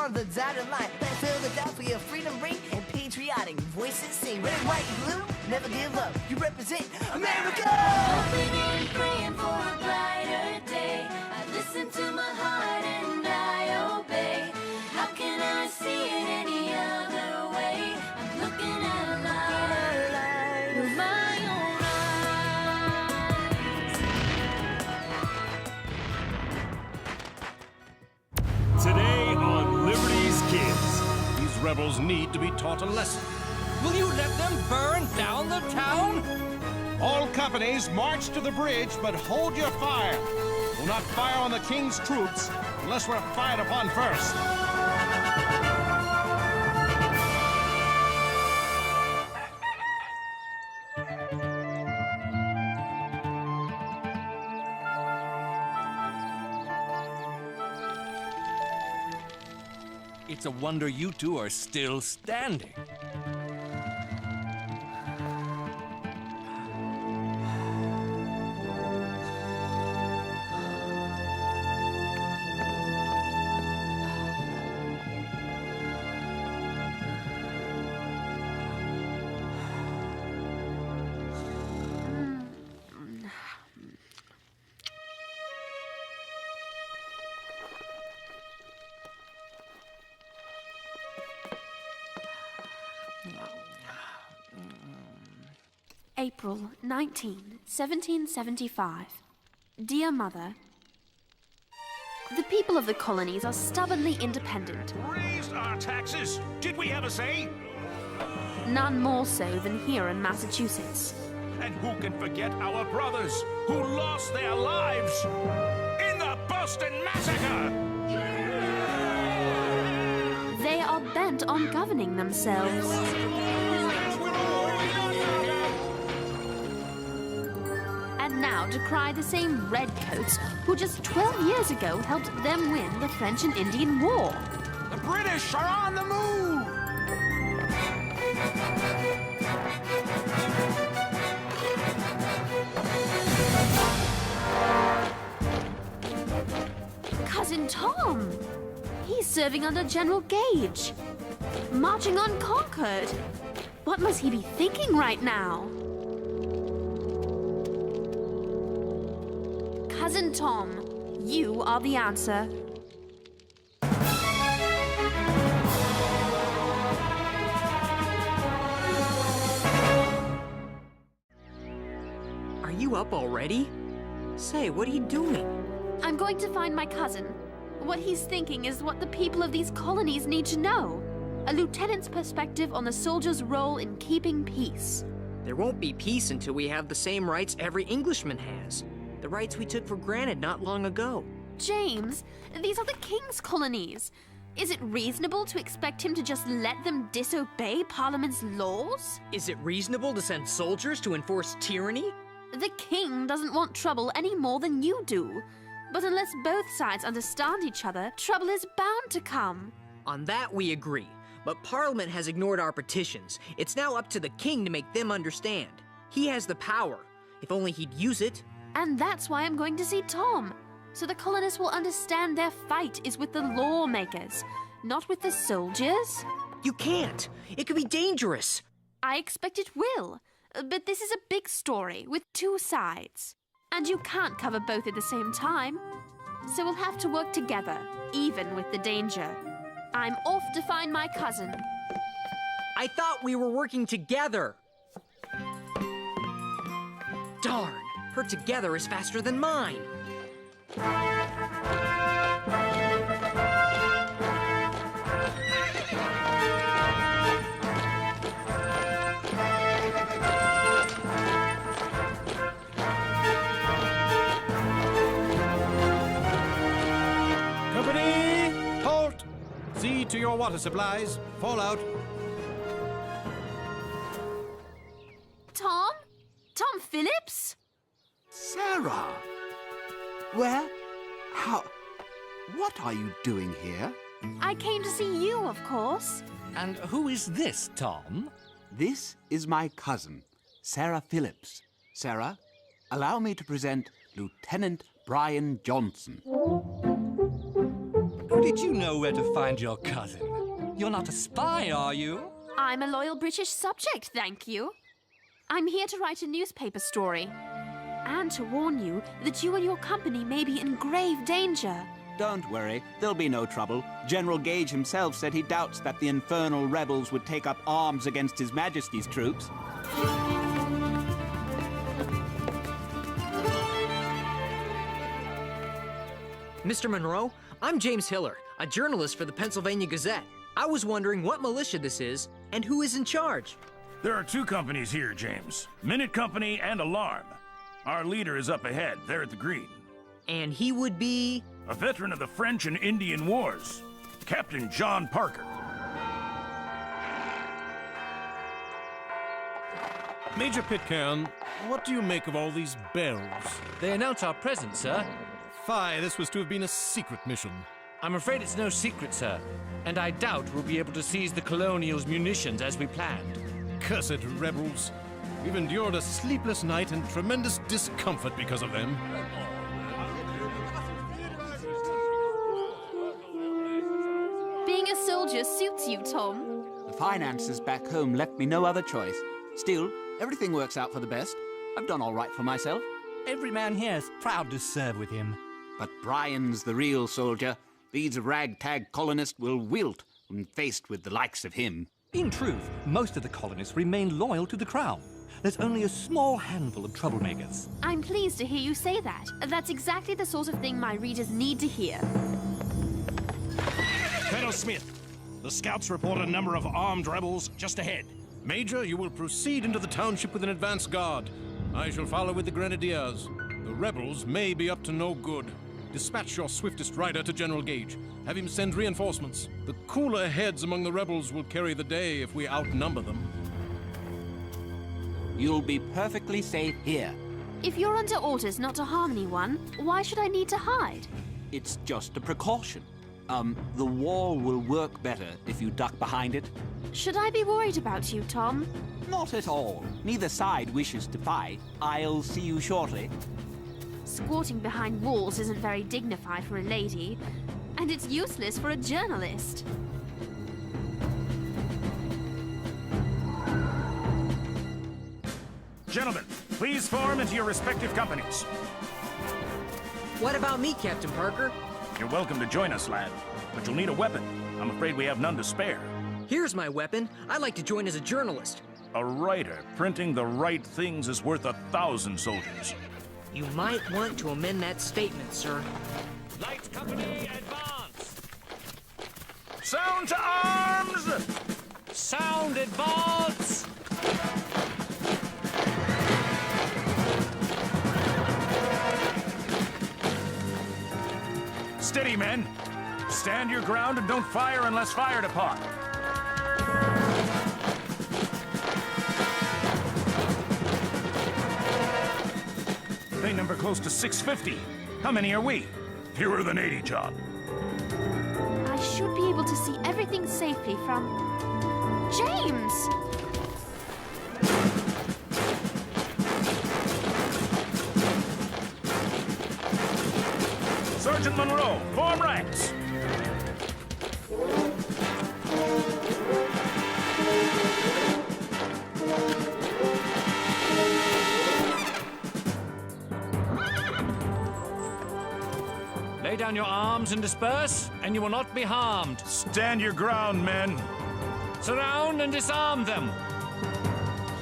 on the dotted line. Let's fill the dot for your freedom ring and patriotic voices sing. Red, white, blue, never give up. You represent America. Hoping and praying for a brighter day. I listen to my heart and I obey. How can I see it any other way? I'm looking at a light with my own eyes. Today on Liberty's Kids. These rebels need to be taught a lesson. Will you let them burn down the town? All companies march to the bridge, but hold your fire. Will not fire on the king's troops unless we're fired upon first. It's a wonder you two are still standing. April 19, 1775. Dear Mother, the people of the colonies are stubbornly independent. Raised our taxes. Did we have a say? None more so than here in Massachusetts. And who can forget our brothers who lost their lives in the Boston Massacre? They are bent on governing themselves. And now decry the same redcoats who just 12 years ago helped them win the French and Indian War. The British are on the move! Cousin Tom! He's serving under General Gage. Marching on Concord. What must he be thinking right now? Cousin Tom, you are the answer. Are you up already? Say, what are you doing? I'm going to find my cousin. What he's thinking is what the people of these colonies need to know. A lieutenant's perspective on the soldier's role in keeping peace. There won't be peace until we have the same rights every Englishman has. The rights we took for granted not long ago. James, these are the king's colonies. Is it reasonable to expect him to just let them disobey Parliament's laws? Is it reasonable to send soldiers to enforce tyranny? The king doesn't want trouble any more than you do. But unless both sides understand each other, trouble is bound to come. On that we agree. But Parliament has ignored our petitions. It's now up to the king to make them understand. He has the power. If only he'd use it. And that's why I'm going to see Tom. So the colonists will understand their fight is with the lawmakers, not with the soldiers. You can't. It could be dangerous. I expect it will. But this is a big story with two sides. And you can't cover both at the same time. So we'll have to work together, even with the danger. I'm off to find my cousin. I thought we were working together. Darn, her together is faster than mine. Company, halt! See to your water supplies. Fall out. Tom? Tom Phillips? Sarah! Where? How? What are you doing here? I came to see you, of course. And who is this, Tom? This is my cousin, Sarah Phillips. Sarah, allow me to present Lieutenant Brian Johnson. How did you know where to find your cousin? You're not a spy, are you? I'm a loyal British subject, thank you. I'm here to write a newspaper story. And to warn you that you and your company may be in grave danger. Don't worry, there'll be no trouble. General Gage himself said he doubts that the infernal rebels would take up arms against His Majesty's troops. Mr. Monroe, I'm James Hiller, a journalist for the Pennsylvania Gazette. I was wondering what militia this is and who is in charge. There are two companies here, James. Minute Company and Alarm. Our leader is up ahead, there at the green. And he would be... A veteran of the French and Indian Wars, Captain John Parker. Major Pitcairn, what do you make of all these bells? They announce our presence, sir. Fie, this was to have been a secret mission. I'm afraid it's no secret, sir. And I doubt we'll be able to seize the Colonials' munitions as we planned. Cursed rebels. We've endured a sleepless night and tremendous discomfort because of them. Being a soldier suits you, Tom. The finances back home left me no other choice. Still, everything works out for the best. I've done all right for myself. Every man here is proud to serve with him. But Brian's the real soldier. These ragtag colonists will wilt when faced with the likes of him. In truth, most of the colonists remain loyal to the Crown. There's only a small handful of troublemakers. I'm pleased to hear you say that. That's exactly the sort of thing my readers need to hear. Colonel Smith, the scouts report a number of armed rebels just ahead. Major, you will proceed into the township with an advance guard. I shall follow with the grenadiers. The rebels may be up to no good. Dispatch your swiftest rider to General Gage. Have him send reinforcements. The cooler heads among the rebels will carry the day if we outnumber them. You'll be perfectly safe here. If you're under orders not to harm anyone, why should I need to hide? It's just a precaution. The wall will work better if you duck behind it. Should I be worried about you, Tom? Not at all. Neither side wishes to fight. I'll see you shortly. Squatting behind walls isn't very dignified for a lady, and it's useless for a journalist. Gentlemen, please form into your respective companies. What about me, Captain Parker? You're welcome to join us, lad, but you'll need a weapon. I'm afraid we have none to spare. Here's my weapon. I'd like to join as a journalist. A writer printing the right things is worth 1,000 soldiers. You might want to amend that statement, sir. Light Company, advance! Sound to arms! Sound, advance! Steady, men. Stand your ground and don't fire unless fired upon. They number close to 650. How many are we? Fewer than 80, John. I should be able to see everything safely from... James! Sergeant Monroe, form ranks. Lay down your arms and disperse, and you will not be harmed. Stand your ground, men. Surround and disarm them.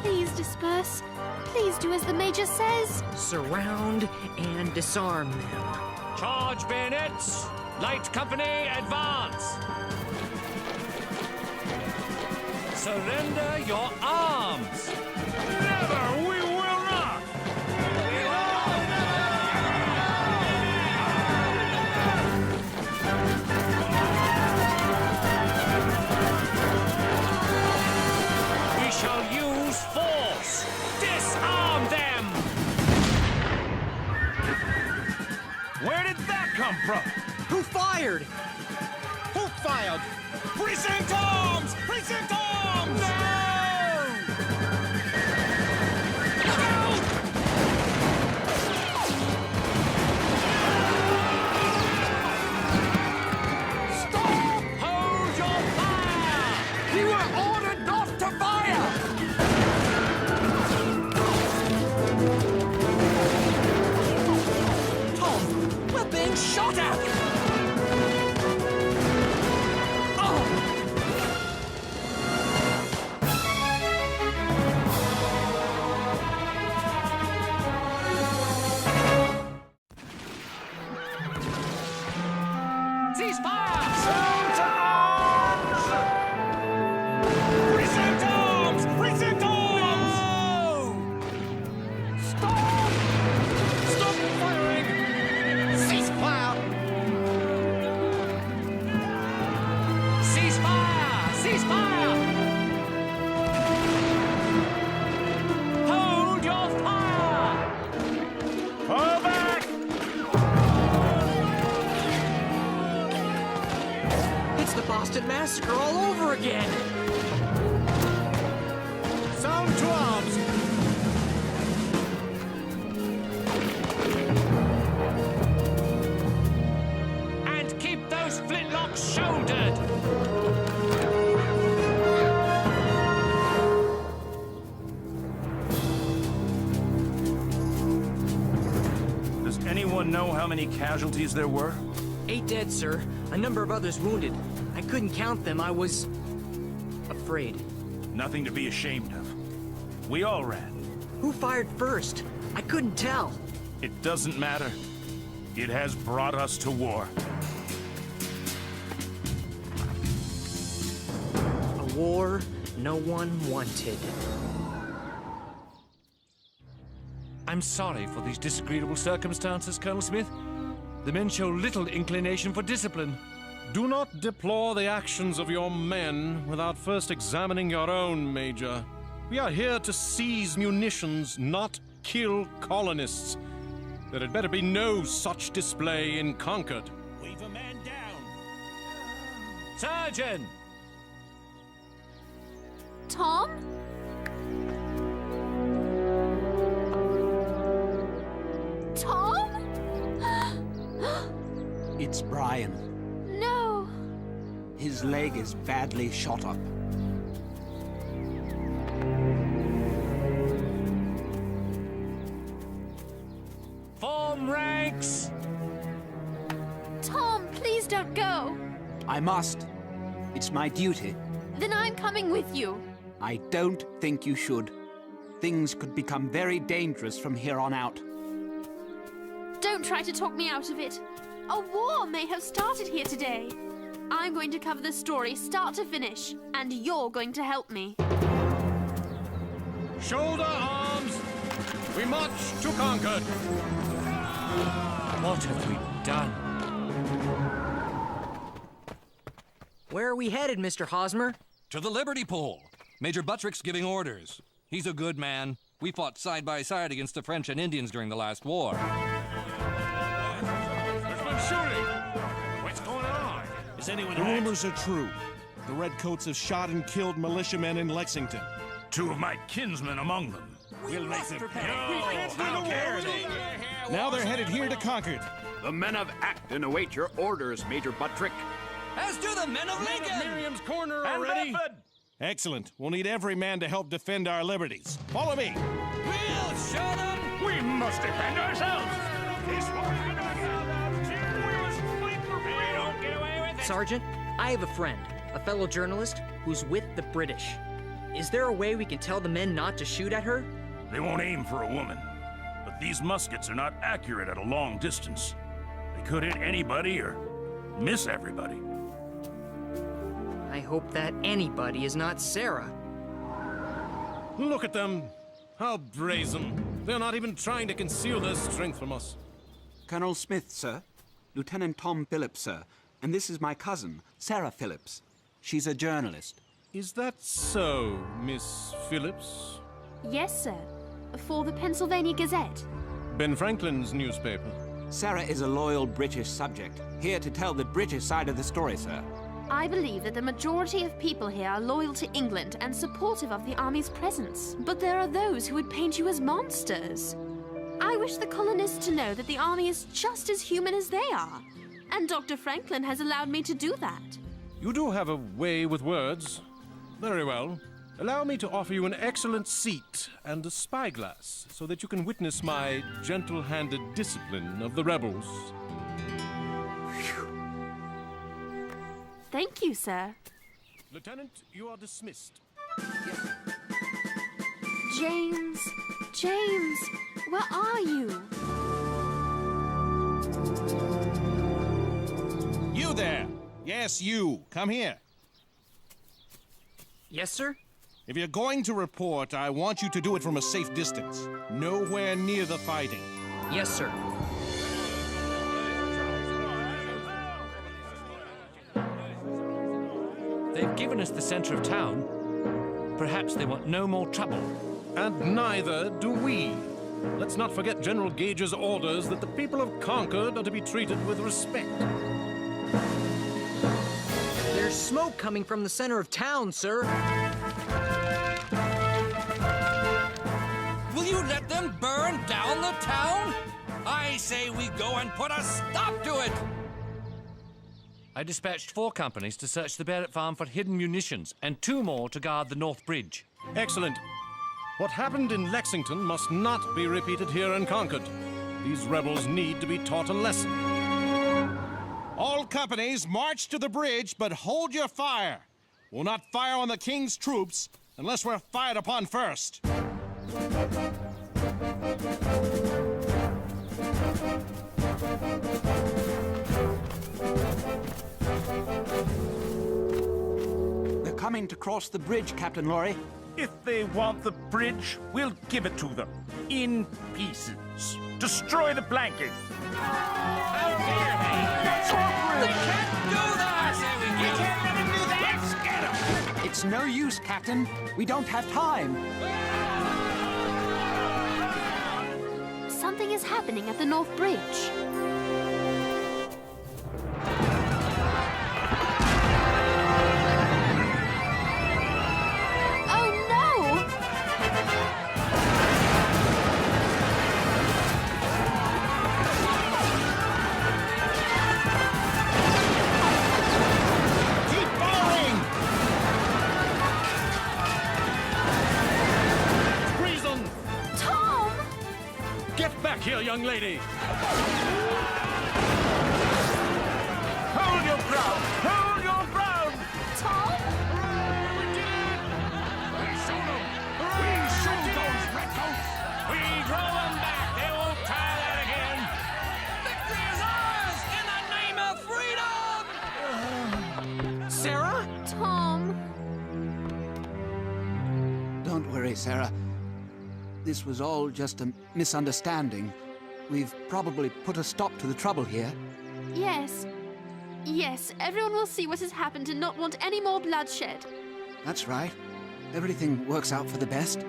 Please disperse. Please do as the Major says. Surround and disarm them. Charge bayonets! Light Company, advance! Surrender your arms! Never! We will not! We shall use force! Disarm them! Where did that come from? Who fired? Who fired? Precinct arms! Precinct arms! It's the Boston Massacre all over again! Sound to arms! And keep those flintlocks shouldered! Does anyone know how many casualties there were? 8 dead, sir. A number of others wounded. I couldn't count them. I was... afraid. Nothing to be ashamed of. We all ran. Who fired first? I couldn't tell. It doesn't matter. It has brought us to war. A war no one wanted. I'm sorry for these disagreeable circumstances, Colonel Smith. The men show little inclination for discipline. Do not deplore the actions of your men without first examining your own, Major. We are here to seize munitions, not kill colonists. There had better be no such display in Concord. Wave a man down! Sergeant! Tom? Tom? It's Brian. No. His leg is badly shot up. Form ranks! Tom, please don't go. I must. It's my duty. Then I'm coming with you. I don't think you should. Things could become very dangerous from here on out. Don't try to talk me out of it. A war may have started here today. I'm going to cover the story start to finish, and you're going to help me. Shoulder arms! We march to Concord! What have we done? Where are we headed, Mr. Hosmer? To the Liberty Pole. Major Buttrick's giving orders. He's a good man. We fought side by side against the French and Indians during the last war. There's been shooting! What's going on? Is anyone The hurt? rumors are true. The Redcoats have shot and killed militiamen in Lexington. 2 of my kinsmen among them. We'll make them pay. How dare they? Now they're headed here to Concord. The men of Acton await your orders, Major Buttrick. As do the men of Lincoln! Miriam's corner And already? Bedford! Excellent. We'll need every man to help defend our liberties. Follow me. We'll show them! We must defend ourselves! This war we don't get away with it! Sergeant, I have a friend, a fellow journalist, who's with the British. Is there a way we can tell the men not to shoot at her? They won't aim for a woman. But these muskets are not accurate at a long distance. They could hit anybody or miss everybody. I hope that anybody is not Sarah. Look at them. How brazen. They're not even trying to conceal their strength from us. Colonel Smith, sir. Lieutenant Tom Phillips, sir. And this is my cousin, Sarah Phillips. She's a journalist. Is that so, Miss Phillips? Yes, sir. For the Pennsylvania Gazette. Ben Franklin's newspaper. Sarah is a loyal British subject, here to tell the British side of the story, sir. I believe that the majority of people here are loyal to England and supportive of the army's presence. But there are those who would paint you as monsters. I wish the colonists to know that the army is just as human as they are. And Dr. Franklin has allowed me to do that. You do have a way with words. Very well. Allow me to offer you an excellent seat and a spyglass so that you can witness my gentle-handed discipline of the rebels. Thank you, sir. Lieutenant, you are dismissed. James, where are you? You there! Yes, you. Come here. Yes, sir? If you're going to report, I want you to do it from a safe distance. Nowhere near the fighting. Yes, sir. They've given us the center of town. Perhaps they want no more trouble. And neither do we. Let's not forget General Gage's orders that the people of Concord are to be treated with respect. There smoke coming from the center of town, sir. Will you let them burn down the town? I say we go and put a stop to it! I dispatched 4 companies to search the Barrett farm for hidden munitions and 2 more to guard the North Bridge. Excellent. What happened in Lexington must not be repeated here in Concord. These rebels need to be taught a lesson. All companies march to the bridge, but hold your fire. We'll not fire on the king's troops unless we're fired upon first. They're coming to cross the bridge, Captain Laurie. If they want the bridge, we'll give it to them. In pieces. Destroy the planking. How dare they? They can't do that! We can't let them do that! Let's get them! It's no use, Captain. We don't have time. Something is happening at the North Bridge. Here, young lady. Hold your ground! Hold your ground! Tom? We did it! We shoot them! We shoot those redcoats! We draw them back! They won't try that again! Victory is ours in the name of freedom! Sarah? Tom. Don't worry, Sarah. This was all just a misunderstanding. We've probably put a stop to the trouble here. Yes. Yes, everyone will see what has happened and not want any more bloodshed. That's right. Everything works out for the best.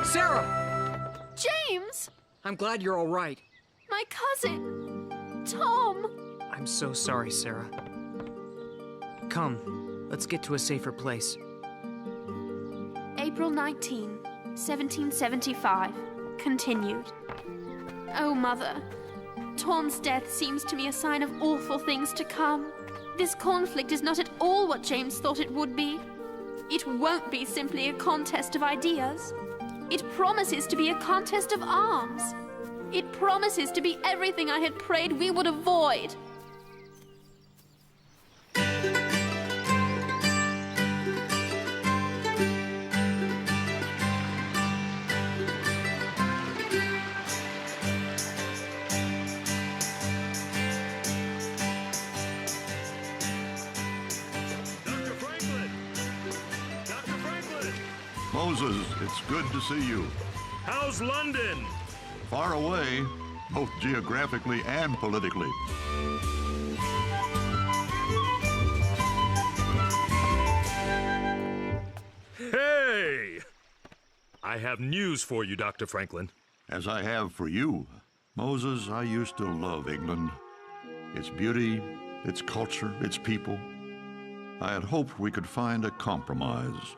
Sarah! James! I'm glad you're all right. My cousin! Tom! I'm so sorry, Sarah. Come, let's get to a safer place. April 19, 1775. Continued. Oh, Mother. Tom's death seems to me a sign of awful things to come. This conflict is not at all what James thought it would be. It won't be simply a contest of ideas. It promises to be a contest of arms. It promises to be everything I had prayed we would avoid. Moses, it's good to see you. How's London? Far away, both geographically and politically. Hey! I have news for you, Dr. Franklin. As I have for you. Moses, I used to love England. Its beauty, its culture, its people. I had hoped we could find a compromise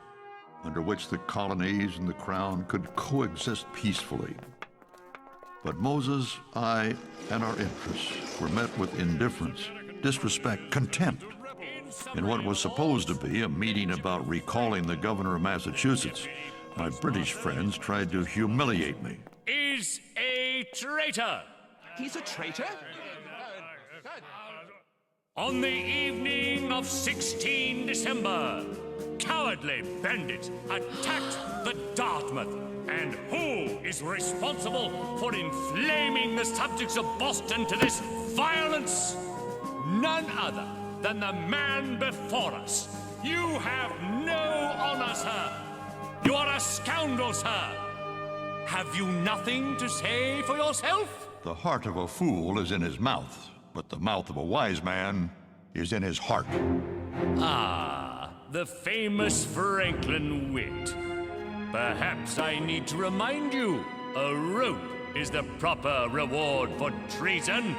under which the colonies and the crown could coexist peacefully. But Moses, I, and our interests were met with indifference, disrespect, contempt. In what was supposed to be a meeting about recalling the governor of Massachusetts, my British friends tried to humiliate me. Is a traitor. He's a traitor? On the evening of 16 December, cowardly bandits attacked the Dartmouth. And who is responsible for inflaming the subjects of Boston to this violence? None other than the man before us. You have no honor, sir. You are a scoundrel, sir. Have you nothing to say for yourself? The heart of a fool is in his mouth, but the mouth of a wise man is in his heart. Ah, the famous Franklin wit. Perhaps I need to remind you, a rope is the proper reward for treason.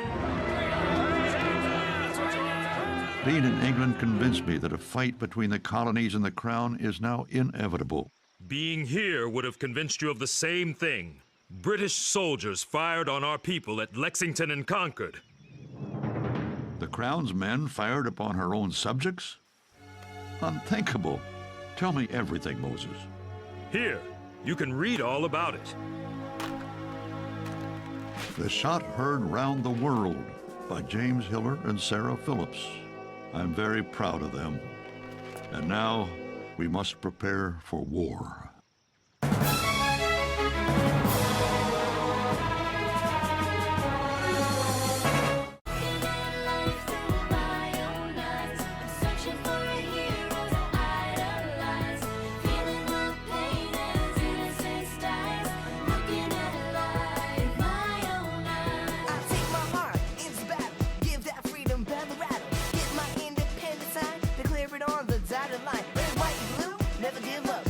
Being in England convinced me that a fight between the colonies and the crown is now inevitable. Being here would have convinced you of the same thing. British soldiers fired on our people at Lexington and Concord. The crown's men fired upon her own subjects? Unthinkable. Tell me everything, Moses. Here, you can read all about it. The Shot Heard Round the World by James Hiller and Sarah Phillips. I'm very proud of them. And now, we must prepare for war. Red, white, blue, never give up.